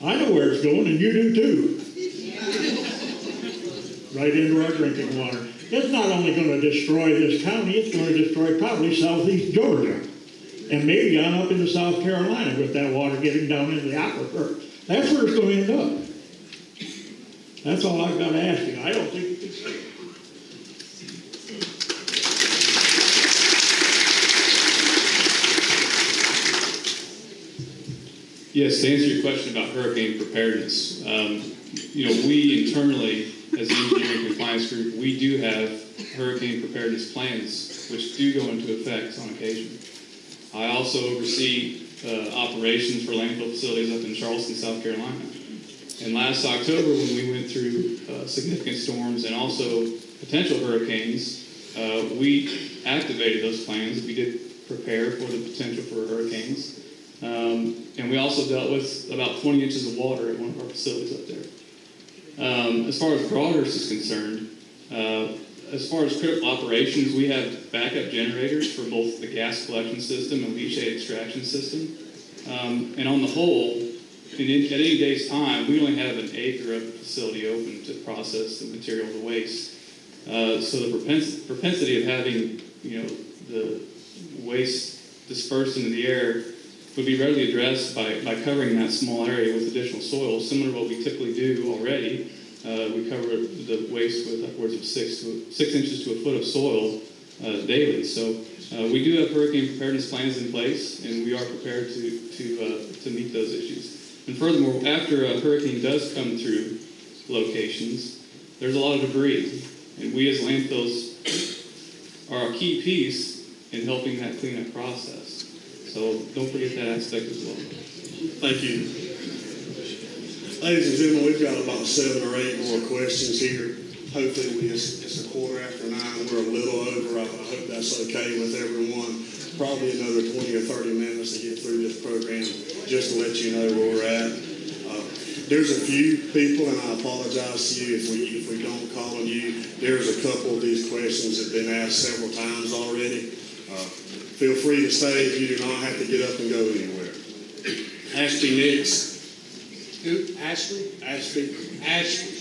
I know where it's going, and you do too. Right into our drinking water. It's not only going to destroy this county, it's going to destroy probably southeast Georgia. And maybe on up into South Carolina with that water getting down into the aquifer. That's where it's going to end up. That's all I've got to ask you. I don't think you can say it. Yes, to answer your question about hurricane preparedness, we internally, as the engineering compliance group, we do have hurricane preparedness plans, which do go into effect on occasion. I also oversee operations for landfill facilities up in Charleston, South Carolina. And last October, when we went through significant storms and also potential hurricanes, we activated those plans. We did prepare for the potential for hurricanes. And we also dealt with about 20 inches of water at one of our facilities up there. As far as Broadhurst is concerned, as far as critical operations, we have backup generators for both the gas collection system and leachate extraction system. And on the whole, at any day's time, we only have an acre of the facility open to process the material, the waste. So the propensity of having, the waste dispersed into the air would be readily addressed by covering that small area with additional soil, similar to what we typically do already. We cover the waste with upwards of 6 inches to a foot of soil daily. So we do have hurricane preparedness plans in place, and we are prepared to meet those issues. And furthermore, after a hurricane does come through locations, there's a lot of debris, and we as landfills are a key piece in helping that cleanup process. So don't forget that aspect as well. Thank you. Ladies and gentlemen, we've got about 7 or 8 more questions here. Hopefully it's 9:15. We're a little over. I hope that's okay with everyone. Probably another 20 or 30 minutes to get through this program, just to let you know where we're at. There's a few people, and I apologize to you if we don't call on you. There's a couple of these questions that have been asked several times already. Feel free to stay. You do not have to get up and go anywhere. Ashby Nix. Who? Ashley? Ashby. Ashley.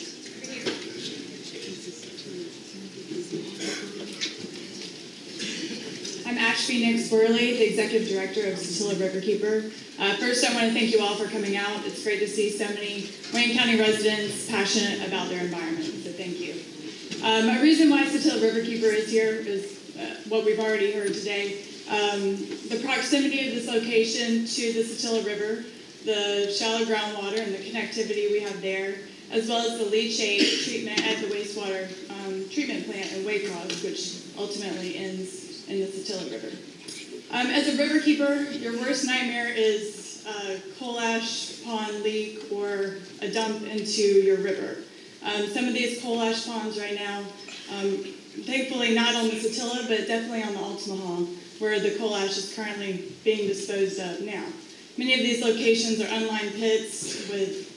I'm Ashby Nix Worley, the Executive Director of Satilla Riverkeeper. First, I want to thank you all for coming out. It's great to see so many Wayne County residents passionate about their environment, so thank you. A reason why Satilla Riverkeeper is here is what we've already heard today. The proximity of this location to the Satilla River, the shallow groundwater and the connectivity we have there, as well as the leachate treatment at the wastewater treatment plant in Waycross, which ultimately ends in the Satilla River. As a riverkeeper, your worst nightmare is a coal ash pond leak or a dump into your river. Some of these coal ash ponds right now, thankfully not on the Satilla, but definitely on the Altamaha, where the coal ash is currently being disposed of now. Many of these locations are unlined pits with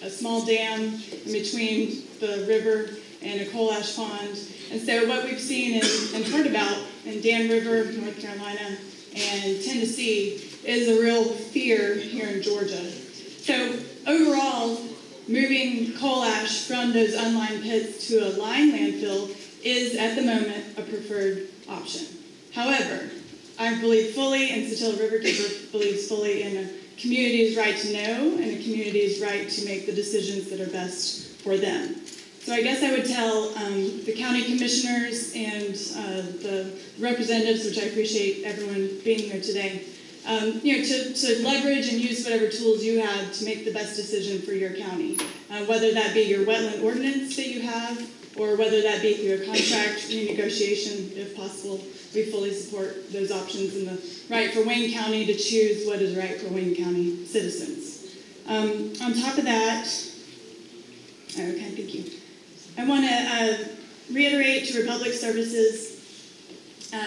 a small dam in between the river and a coal ash pond. And so what we've seen and heard about in Dan River, North Carolina, and Tennessee is a real fear here in Georgia. So overall, moving coal ash from those unlined pits to a lined landfill is at the moment a preferred option. However, I believe fully, and Satilla Riverkeeper believes fully in a community's right to know and a community's right to make the decisions that are best for them. So I guess I would tell the county commissioners and the representatives, which I appreciate everyone being here today, to leverage and use whatever tools you have to make the best decision for your county, whether that be your wetland ordinance that you have, or whether that be through a contract renegotiation, if possible. We fully support those options and the right for Wayne County to choose what is right for Wayne County citizens. On top of that, okay, thank you. I want to reiterate to Republic Services,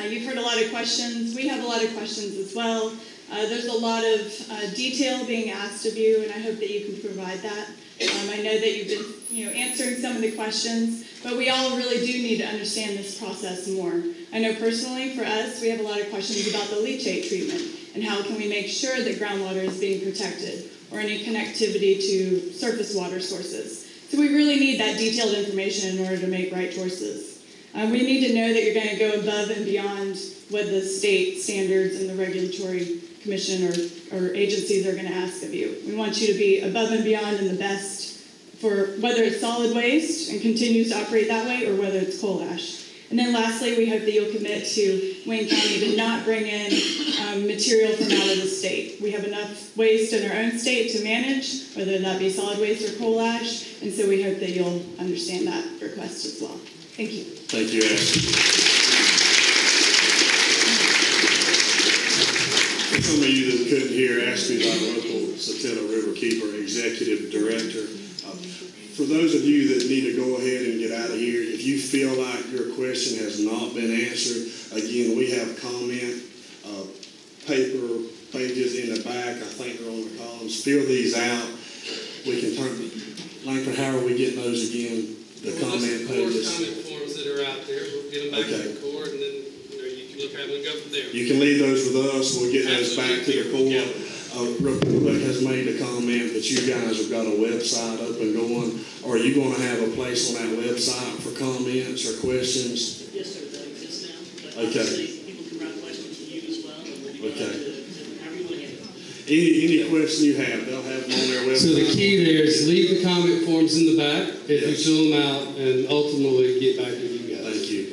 you've heard a lot of questions. We have a lot of questions as well. There's a lot of detail being asked of you, and I hope that you can provide that. I know that you've been answering some of the questions, but we all really do need to understand this process more. I know personally for us, we have a lot of questions about the leachate treatment and how can we make sure that groundwater is being protected, or any connectivity to surface water sources. So we really need that detailed information in order to make right choices. We need to know that you're going to go above and beyond what the state standards and the regulatory commission or agencies are going to ask of you. We want you to be above and beyond and the best for whether it's solid waste and continues to operate that way or whether it's coal ash. And then lastly, we hope that you'll commit to Wayne County to not bring in material from out of the state. We have enough waste in our own state to manage, whether that be solid waste or coal ash, and so we hope that you'll understand that request as well. Thank you. Thank you, Ashley. For some of you that couldn't hear, Ashley is our local Satilla River Keeper Executive Director. For those of you that need to go ahead and get out of here, if you feel like your question has not been answered, again, we have comment paper pages in the back. I think they're on the columns. Fill these out. We can turn. Langford, how are we getting those again? The comment pages. Comment forms that are out there. We'll get them back to the court, and then you can look at them and go from there. You can leave those with us. We'll get those back to the court. Yeah. Republic has made a comment that you guys have got a website up and going. Are you going to have a place on that website for comments or questions? Yes, sir, that exists now, but Okay. obviously people can write questions to you as well, and we'll be glad Okay. to however you want to handle it. Any question you have, they'll have them on their website. So the key there is leave the comment forms in the back, if you Yes. fill them out, and ultimately get back to you guys. Thank you.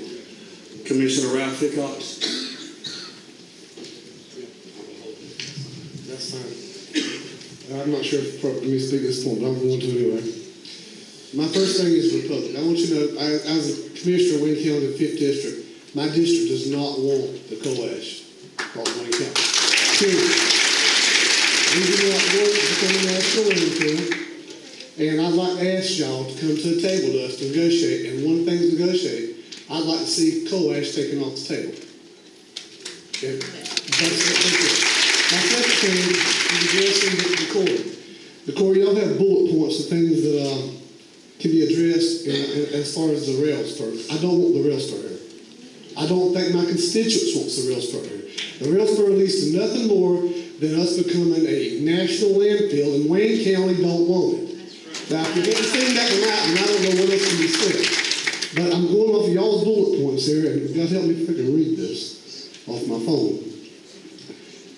Commissioner Ralph Hickox. That's fine. I'm not sure if it's appropriate for me to speak at this point, but I'm going to anyway. My first thing is Republic. I want you to know, as a commissioner of Wayne County, 5th District, my district does not want the coal ash part of Wayne County. Period. We do not want it to become a national landfill, and I'd like to ask y'all to come to the table to us to negotiate, and one thing to negotiate, I'd like to see coal ash taken off the table. Okay? That's what they do. My second thing is addressing the court. The court, y'all have bullet points of things that can be addressed as far as the rail spur. I don't want the rail spur here. I don't think my constituents want the rail spur here. The rail spur leads to nothing more than us becoming a national landfill, and Wayne County don't want it. Now, if you didn't see that one out, then I don't know what else can be said. But I'm going off of y'all's bullet points here, and you guys help me if I can read this off my phone.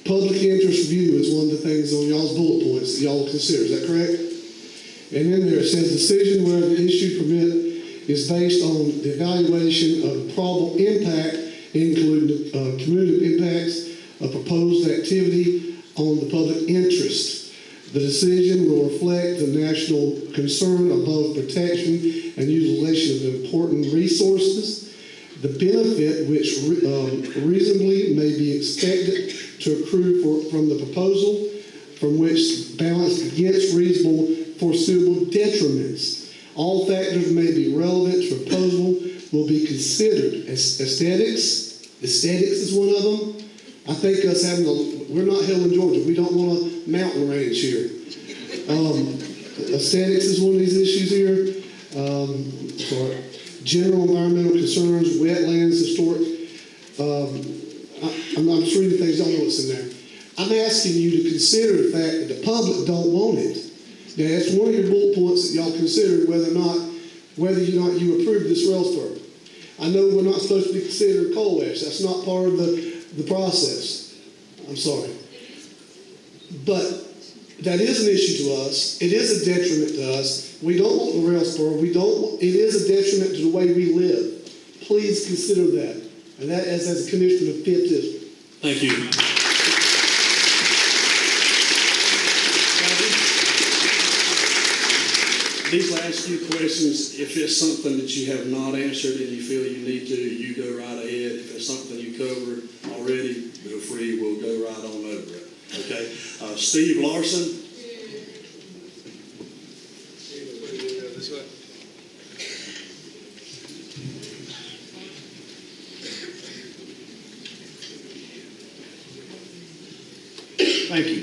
Public interest review is one of the things on y'all's bullet points that y'all consider. Is that correct? And then there it says decision whether the issued permit is based on the evaluation of probable impact, including cumulative impacts of proposed activity on the public interest. The decision will reflect the national concern of both protection and utilization of important resources, the benefit which reasonably may be expected to accrue from the proposal, from which balanced against reasonable foreseeable detriments. All factors may be relevant to proposal will be considered. Aesthetics is one of them. I think us having we're not Helen, Georgia. We don't want a mountain range here. Aesthetics is one of these issues here. Sorry. General environmental concerns, wetlands, historic. I'm just reading things, I don't know what's in there. I'm asking you to consider the fact that the public don't want it. Now, that's one of your bullet points that y'all considered whether or not you approve this rail spur. I know we're not supposed to be considered coal ash. That's not part of the process. I'm sorry. But that is an issue to us. It is a detriment to us. We don't want the rail spur. It is a detriment to the way we live. Please consider that. And that as a commissioner of 5th District. Thank you. These last few questions, if it's something that you have not answered and you feel you need to, you go right ahead. If it's something you covered already, feel free, we'll go right on over it. Okay? Steve Larson. This way. Thank you.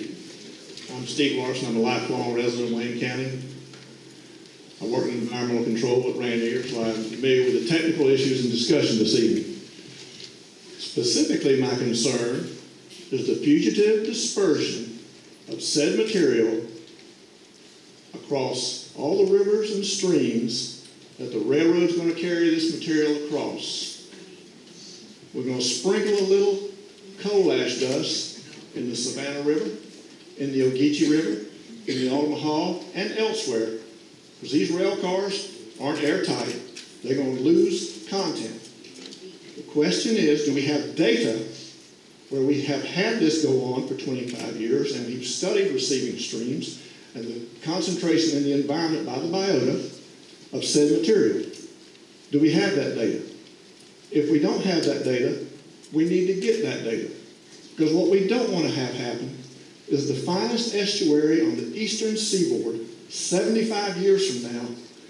I'm Steve Larson. I'm a lifelong resident of Wayne County. I work in environmental control at Randier, so I'm familiar with the technical issues in discussion this evening. Specifically, my concern is the fugitive dispersion of said material across all the rivers and streams that the railroad's gonna carry this material across. We're gonna sprinkle a little coal ash dust in the Savannah River, in the Ogeechee River, in the Altamaha, and elsewhere. Because these rail cars aren't airtight. They're gonna lose content. The question is, do we have data where we have had this go on for 25 years and we've studied receiving streams and the concentration in the environment by the biota of said material? Do we have that data? If we don't have that data, we need to get that data. Because what we don't want to have happen is the finest estuary on the eastern seaboard, 75 years from now,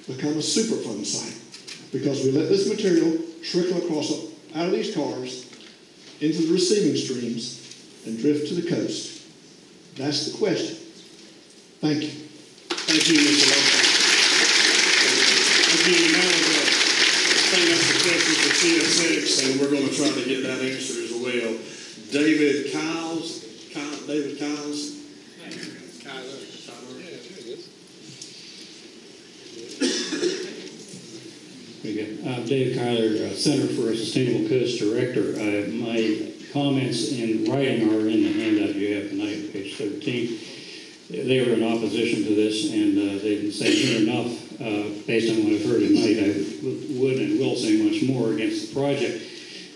become a Superfund site. Because we let this material trickle across out of these cars into the receiving streams and drift to the coast. That's the question. Thank you. Thank you, Mr. Lawson. Again, now I think that's the question for CSX, and we're going to try to get that answer as well. David Kyles. I'm Dave Kyler, Center for a Sustainable Coast Director. My comments in writing are in the handout you have tonight, page 13. They were in opposition to this, and they've been saying here enough, based on what I've heard tonight, I would and will say much more against the project.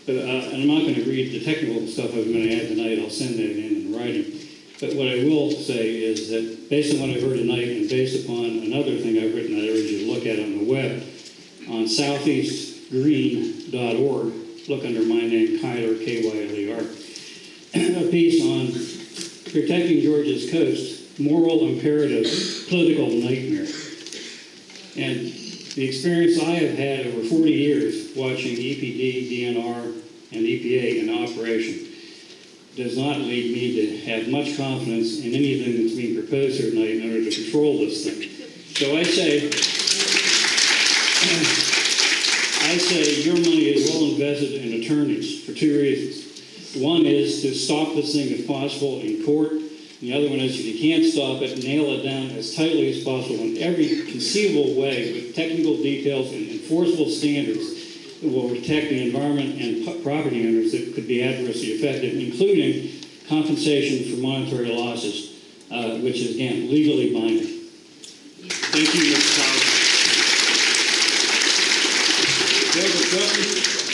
But, and I'm not going to read the technical stuff I was going to add tonight. I'll send that in writing. But what I will say is that based on what I've heard tonight and based upon another thing I've written, I urge you to look at on the web, on southeastgreen.org, look under my name, Kyler, Kyler, a piece on protecting Georgia's coast, moral imperative, political nightmare. And the experience I have had over 40 years watching EPD, DNR, and EPA in operation does not lead me to have much confidence in anything that's being proposed here tonight in order to control this thing. So I say your money is well invested in attorneys for two reasons. One is to stop this thing if possible in court. The other one is if you can't stop it, nail it down as tightly as possible in every conceivable way with technical details and enforceable standards that will protect the environment and property owners that could be adversely affected, including compensation for monetary losses, which is, again, legally binding. Thank you, Mr. Kyler.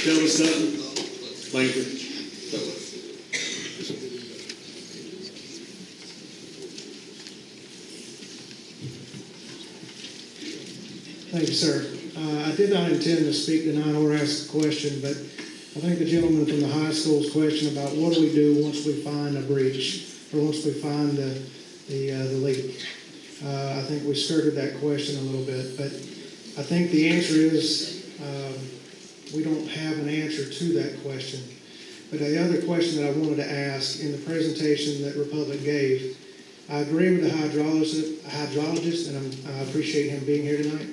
Delbert Sutton. Langford. Thank you, sir. I did not intend to speak tonight or ask a question, but I think the gentleman from the high school's question about what do we do once we find a breach or once we find the leak. I think we skirted that question a little bit, but I think the answer is we don't have an answer to that question. But the other question that I wanted to ask in the presentation that Republic gave, I agree with the hydrologist, and I appreciate him being here tonight.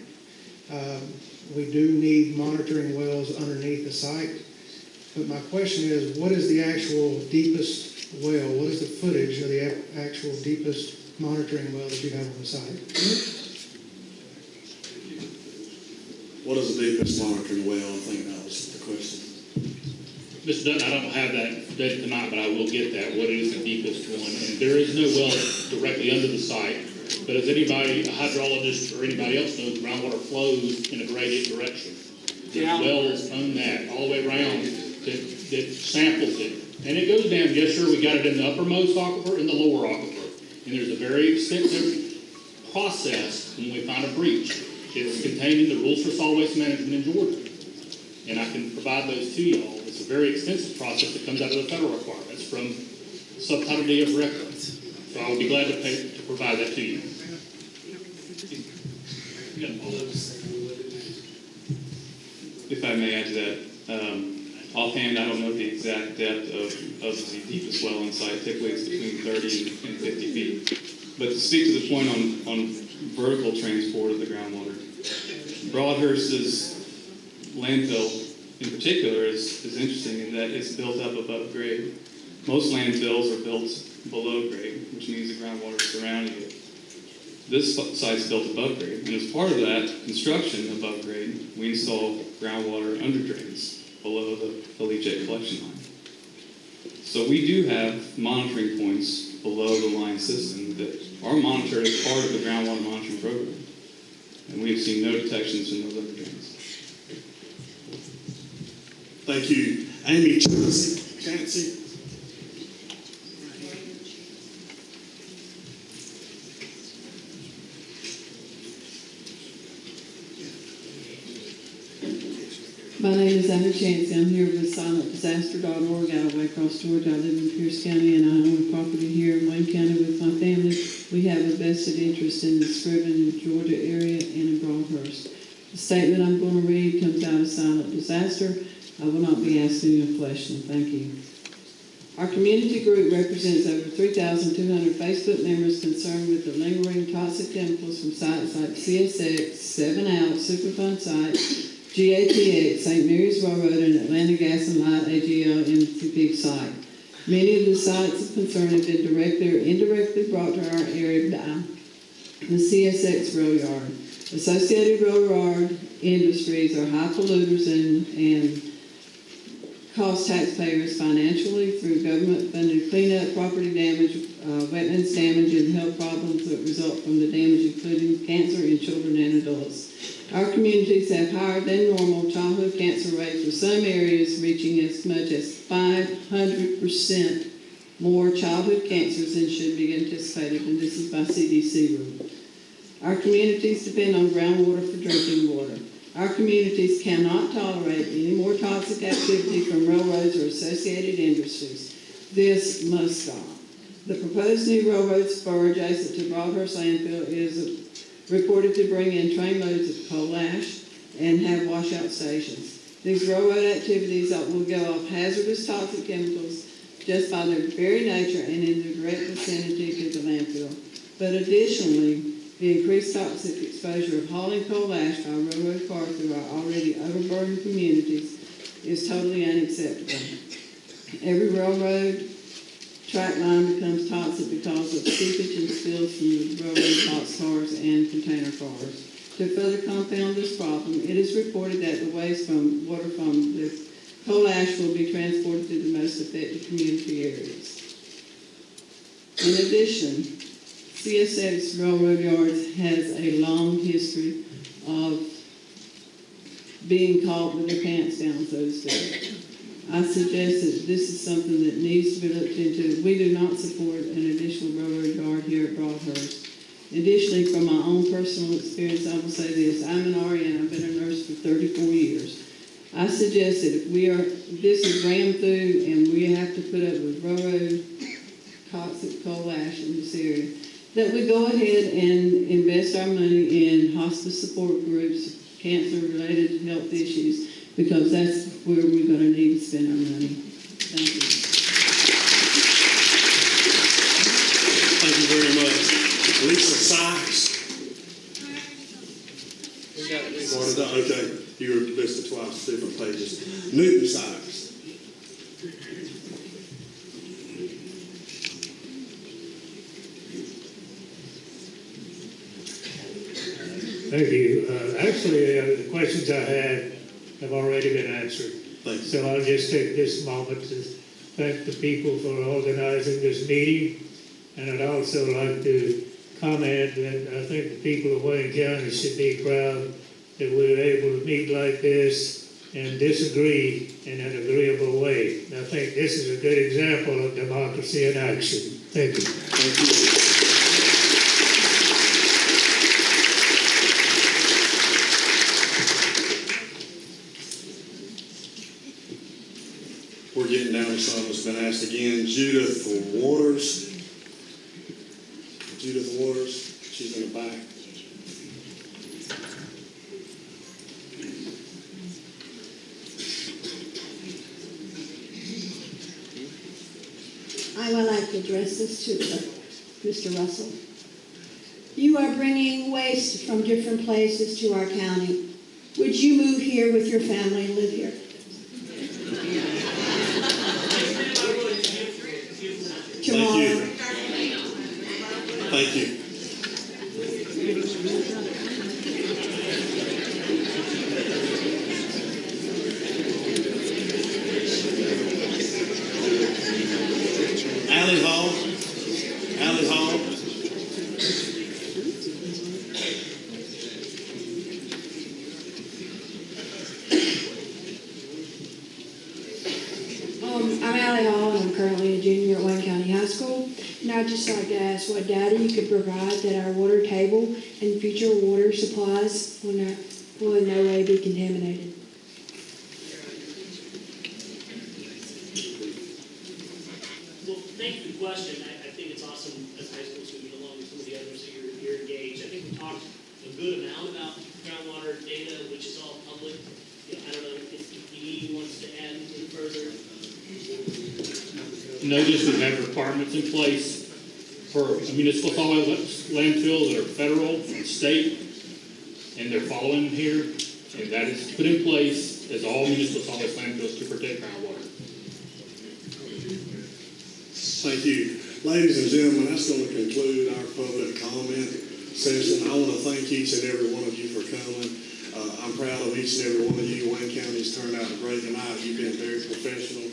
We do need monitoring wells underneath the site. But my question is, what is the actual deepest well? What is the footage of the actual deepest monitoring well that you have on the site? What is the deepest monitoring well? I think that was the question. Mr. Dutton, I don't have that data tonight, but I will get that. What is the deepest one? And there is no well directly under the site. But as anybody, a hydrologist or anybody else knows, groundwater flows in a gradient direction. There's wells on that all the way around that samples it. And it goes down, yes, sir, we got it in the uppermost aquifer and the lower aquifer. And there's a very extensive process when we find a breach. It's contained in the rules for solid waste management in Georgia. And I can provide those to you all. It's a very extensive process that comes out of the federal requirements from Subtitle D of record. So I will be glad to provide that to you. If I may add to that, offhand, I don't know the exact depth of the deepest well in site. Typically, it's between 30 and 50 feet. But to speak to the point on vertical transport of the groundwater, Broadhurst's landfill in particular is interesting in that it's built up above grade. Most landfills are built below grade, which means the groundwater surrounding it This site's built above grade, and as part of that construction above grade, we installed groundwater under drains below the leachate collection line. So we do have monitoring points below the line system that are monitored as part of the groundwater monitoring program. And we've seen no detections in those under drains. Thank you. Amy Chancey. My name is Amy Chancey. I'm here with silentdisaster.org out of Waycross, Georgia. I live in Pierce County and I own property here in Wayne County with my family. We have a vested interest in the Scriven, Georgia area and in Broadhurst. The statement I'm going to read comes out of Silent Disaster. I will not be asking you a question. Thank you. Our community group represents over 3,200 Facebook members concerned with the lingering toxic chemicals from sites like CSX, 7 Out, Superfund Site, GATX, St. Mary's Railroad, and Atlanta Gas and Light AGL MCP site. Many of the sites of concern have been directly or indirectly brought to our area by the CSX rail yard. Associated railroad industries are high polluters and cost taxpayers financially through government-funded cleanup, property damage, wetlands damage, and health problems that result from the damage, including cancer in children and adults. Our communities have higher than normal childhood cancer rates, with some areas reaching as much as 500% more childhood cancers than should be anticipated, and this is by CDC rule. Our communities depend on groundwater for drinking water. Our communities cannot tolerate any more toxic activity from railroads or associated industries. This must stop. The proposed new railroad spur adjacent to Broadhurst landfill is reported to bring in trainloads of coal ash and have washout stations. These railroad activities will go off hazardous toxic chemicals just by their very nature and in the direct vicinity to the landfill. But additionally, the increased toxic exposure of hauling coal ash by railroad car through our already overburdened communities is totally unacceptable. Every railroad track line becomes toxic because of seepage and spills from the railroad boxcars and container cars. To further compound this problem, it is reported that the waste from water from the coal ash will be transported to the most affected community areas. In addition, CSX Railroad Yards has a long history of being caught with their pants down, so to speak. I suggest that this is something that needs to be looked into. We do not support an additional railroad yard here at Broadhurst. Additionally, from my own personal experience, I will say this. I'm an RN. I've been a nurse for 34 years. I suggest that if this is rammed through and we have to put up with railroad toxic coal ash in this area, that we go ahead and invest our money in hospice support groups, cancer-related health issues, because that's where we're going to need to spend our money. Thank you. Thank you very much. Lisa Sykes. Okay, you were listed twice, different pages. Newton Sykes. Thank you. Actually, the questions I had have already been answered. Thanks. So I'll just take this moment to thank the people for organizing this meeting. And I'd also like to comment that I think the people of Wayne County should be proud that we're able to meet like this and disagree in an agreeable way. And I think this is a good example of democracy in action. Thank you. Thank you. We're getting down to something that's been asked again. Judith Waters. Judith Waters. She's in the back. I would like to address this to Mr. Russell. You are bringing waste from different places to our county. Would you move here with your family and live here? Tomorrow. Thank you. a junior at Wayne County High School. And I'd just like to ask what data you could provide that our water table and future water supplies will in no way be contaminated. Well, thank you for the question. I think it's awesome as a high school student, along with some of the others that you're engaged. I think we talked a good amount about groundwater data, which is all public. I don't know if he wants to add anything further. Notice we have requirements in place for municipal solid landfills that are federal and state, and they're following here, and that is put in place as all municipal solid landfills to protect groundwater. Thank you. Ladies and gentlemen, that's going to conclude our public comment session. I want to thank each and every one of you for coming. I'm proud of each and every one of you. Wayne County's turned out a great night. You've been very professional.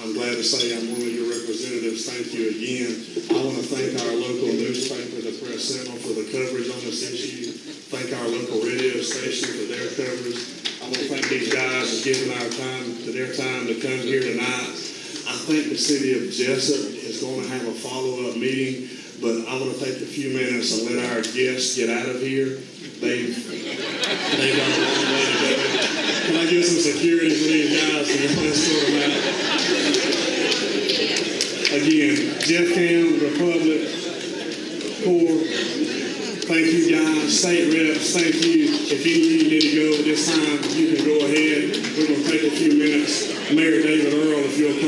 I'm glad to say I'm one of your representatives. Thank you again. I want to thank our local newspaper, the Press Sentinel, for the coverage on this issue. Thank our local radio station for their coverage. I want to thank these guys for giving their time to come here tonight. I think the city of Jesup is going to have a follow-up meeting, but I want to take a few minutes and let our guests get out of here. They've got a long way to go. Can I get some security for these guys and escort them out? Again, Jeff Cam, Republic, Corps, thank you guys, state reps, thank you. If any of you need to go at this time, you can go ahead. We're going to take a few minutes. Mayor David Earl, if you'll